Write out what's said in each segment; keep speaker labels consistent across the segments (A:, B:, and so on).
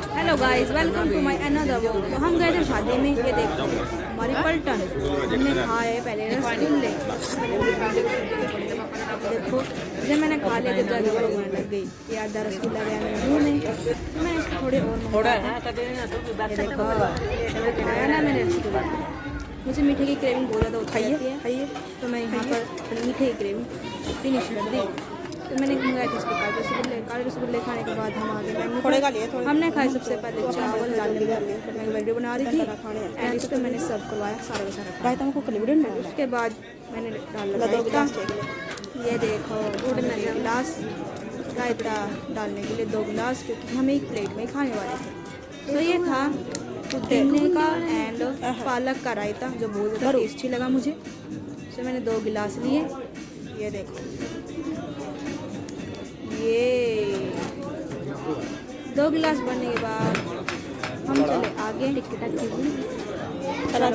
A: Hello guys, welcome to my another vlog. तो हम गए थे शादी में। ये देखो हमारी पलटन, हमने खाए पहले रसगुल्ले। देखो जब मैंने खा लिया तो जल्दी होने लग गई कि आधा रसगुल्ला गया मेरे मुँह में, तो मैंने इसको थोड़े और देखो खाया ना मैंने रसगुल्ला। मुझे मीठे की क्रेविंग बहुत ज़्यादा होती है, तो मैं यहाँ पर मीठे की क्रेविंग फिनिश कर दी। तो मैंने मंगाया था इसको काले रसगुल्ले खाने के बाद हम आगे हमने खाए सबसे पहले चावल दाल मैं वीडियो बना रही थी एंड इस पर मैंने सर्व करवाया सारा का सारा रायता को उसके बाद मैंने डाल ये देखो गिलास रायता डालने के लिए 2 गिलास, क्योंकि हम एक प्लेट में खाने वाले थे। तो ये था पुदीने का एंड पालक का रायता जो बहुत ज़्यादा टेस्टी लगा मुझे। तो मैंने 2 गिलास लिए। ये देखो ये 2 गिलास बनने के बाद हम चले आगे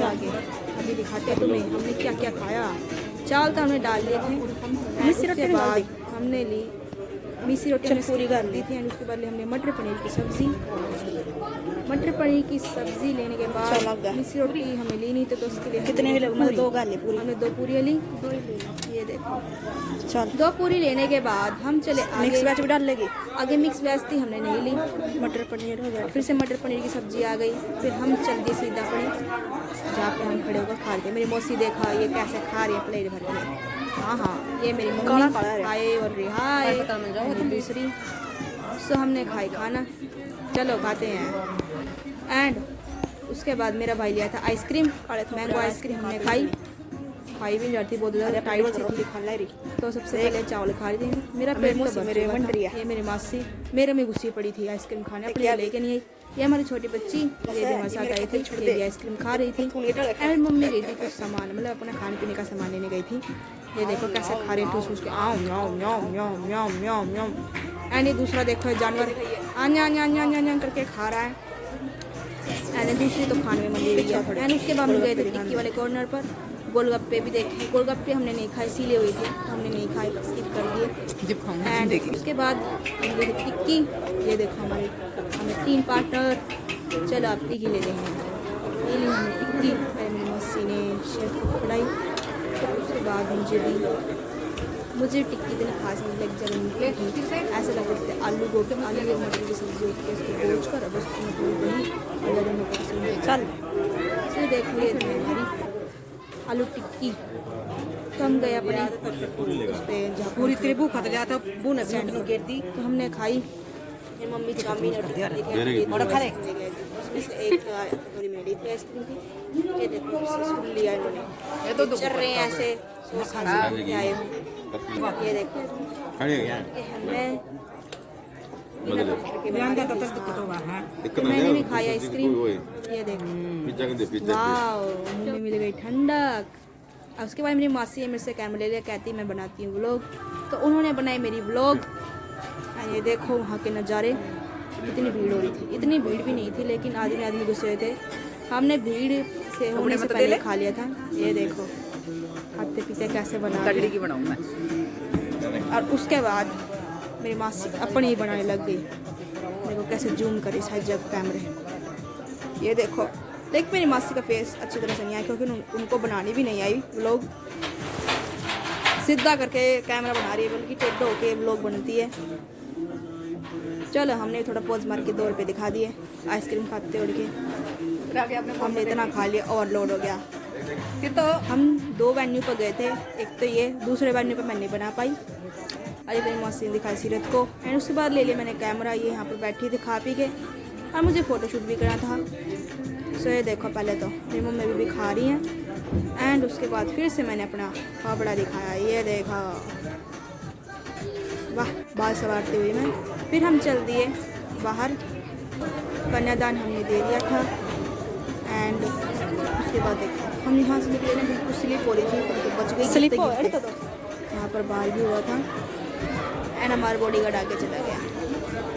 A: आगे अभी दिखाते हैं तुम्हें हमने क्या क्या खाया। चावल तो हमने डाल लिए थे, उसके बाद हमने ली मिसी रोटी पूरी कर ली थी एंड उसके बाद हमने मटर पनीर की सब्ज़ी लेने के बाद मिसी रोटी हमें ली नहीं तो उसके लिए कितने मतलब 2 गाले पूरी हमने 2 पूरी ली। ये देखो चल 2 पूरी लेने के बाद हम चले मिक्स वेज भी डाल लेगी। आगे मिक्स वेज थी हमने नहीं ली, मटर पनीर हो गया। फिर से मटर पनीर की सब्ज़ी आ गई। फिर हम चल दिए सीधा अपने जहाँ पर हम खड़े होकर खा रहे थे। मेरी मौसी देखा ये कैसे खा रही है प्लेट भर के। हाँ ये मेरी मम्मी आए और रिहाए दूसरी। सो हमने खाई खाना, चलो खाते हैं। एंड उसके बाद मेरा भाई लिया था आइसक्रीम, मैंगो आइसक्रीम हमने खाई भी जाती बहुत ज़्यादा टाइट थी। तो सबसे पहले चावल खा रही थी, मेरा पेट तो मेरे ये मेरी मासी मेरे में घुसी पड़ी थी आइसक्रीम खाने अपने लेके नहीं आई। ये हमारी छोटी बच्ची ये भी हमारे साथ आई थी, ये भी आइसक्रीम खा रही थी। एंड मम्मी गई थी कुछ सामान मतलब अपना खाने पीने का सामान लेने गई थी। ये देखो कैसे खा रही ठूस ठूस के एंड ये दूसरा देखो जानवर आन्या करके खा रहा है एंड दूसरी तो खाने में मंडी गई है। एंड उसके बाद हम गए थे टिक्की वाले कॉर्नर पर, गोलगप्पे भी देखे। गोलगप्पे हमने नहीं खाए, इसीलिए हुई थी हमने नहीं खाए, स्किप कर दिए। एंड उसके बाद हम गए टिक्की। ये देखो हमें 3 पार्टनर, चलो आप टिक्की ले लेंगे। ये ली हमने टिक्की, मेरी मस्सी ने शेफ को खिलाई। तो उसके बाद मुझे टिक्की इतनी खास नहीं लगी, जब ऐसा लग रहा था आलू गोभी आलू मटर की सब्जी होती है उसको गोच कर बस उसमें थोड़ी दही और मटर की चल फिर देख लिए थे हमारी आलू टिक्की। तो हम गए अपने उस पर जहाँ पूरी तरह भूखा था जाता बुन गिर दी तो हमने खाई। मेरी मम्मी चाउमीन और उसमें से एक थोड़ी मेरी थी आइसक्रीम की। ये देखो सुन लिया इन्होंने, ये तो चल रहे हैं ऐसे सोच आए हो। ये देखो मैंने भी खाई आइसक्रीम। ये देखो वाह मुझे मिल गई ठंडक। और उसके बाद मेरी मासी मेरे से कैमरा ले लिया, कहती मैं बनाती हूँ व्लॉग, तो उन्होंने बनाई मेरी व्लॉग। ये देखो वहाँ के नज़ारे, इतनी भीड़ हो रही थी, इतनी भीड़ भी नहीं थी लेकिन आदमी घुसे हुए थे। हमने भीड़ से होने से पहले खा लिया था। ये देखो खाते पीते कैसे बना की बनाऊँ मैं। और उसके बाद मेरी मासी अपनी ही बनाने लग गई। देखो कैसे जूम करी साइड जब कैमरे। ये देखो देख मेरी मासी का फेस अच्छी तरह से नहीं आया क्योंकि उनको बनानी भी नहीं आई व्लॉग। सीधा करके कैमरा बना रही है, बल्कि टेढ़ होके व्लॉग बनती है। चलो हमने थोड़ा पोज मार के 2 रुपये दिखा दिए आइसक्रीम खाते उड़ के। हमने इतना खा लिया ओवरलोड हो गया। तो हम 2 वेन्यू पर गए थे, एक तो ये, दूसरे वेन्यू पर मैं नहीं बना पाई। अरे मेरी मौसी ने दिखाई सीरत को एंड उसके बाद ले लिया मैंने कैमरा। ये यहाँ पर बैठी थी खा पी के और मुझे फ़ोटोशूट भी करना था। सो ये देखो पहले तो मेरी मम्मी भी खा रही हैं एंड उसके बाद फिर से मैंने अपना फाफड़ा दिखाया। ये देखा वाह बाल सवारते हुए मैं। फिर हम चल दिए बाहर, कन्यादान हमने दे दिया था एंड उसके बाद देखो हम यहाँ से निकले ना, बिल्कुल स्लिप हो रही थी तो बच गई। स्लिप यहाँ पर बाहर भी हुआ था एंड हमारा बॉडीगार्ड आगे चला गया।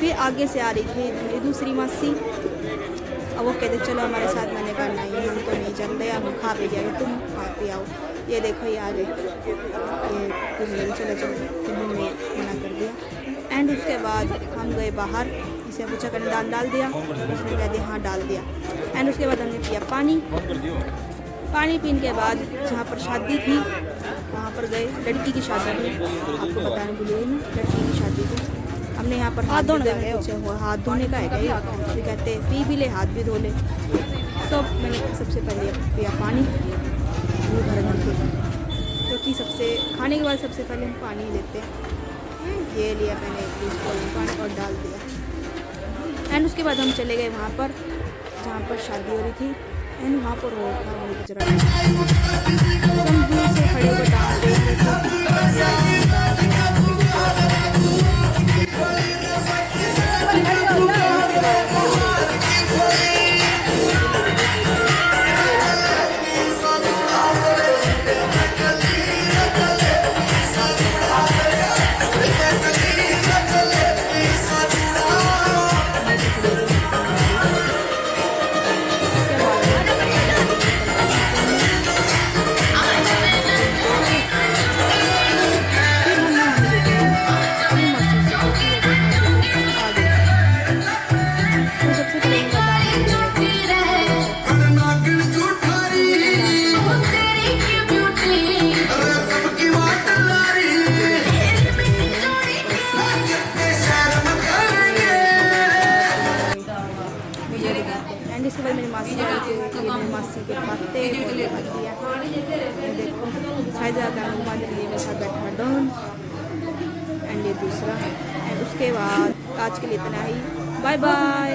A: फिर आगे से आ रही थी मेरी दूसरी मासी, अब वो कहते चलो हमारे साथ। मैंने कहा नहीं हम तो नहीं चल रहे, हम खा पी जाएंगे, तुम खा पी आओ। ये देखो ये आ गए, ये तुम चलो चलो, फिर हमने मना कर दिया एंड उसके बाद हम गए बाहर किसी ने पूछा कहने दाल डाल दिया, उसने कह दिया हाँ डाल दिया। एंड उसके बाद हमने पिया पानी। पानी पीने के बाद जहाँ पर शादी थी वहाँ पर गए, लड़की की शादी थी, आपको बताने भूल गई ना, लड़की की शादी थी। हमने यहाँ पर हाथ धोने गए, हाथ धोने का है क्या, फिर कहते पी भी ले हाथ भी धो ले। तो मैंने सबसे पहले पिया पानी घर के, क्योंकि सबसे खाने के बाद सबसे पहले हम पानी लेते हैं। ये लिया मैंने पानी और डाल दिया। एंड उसके बाद हम चले गए वहाँ पर जहाँ पर शादी हो रही थी। एंड वहाँ पर हो था वही गुजरा, हम दूर से खड़े होकर डांस देख रहे थे। एंड इसके बाद मेरी मासी के पत्ते देखो शायद ज़्यादा घुमा के लिए मेरे साथ बैठा डॉन। एंड ये दूसरा। एंड उसके बाद आज के लिए इतना ही, बाय बाय।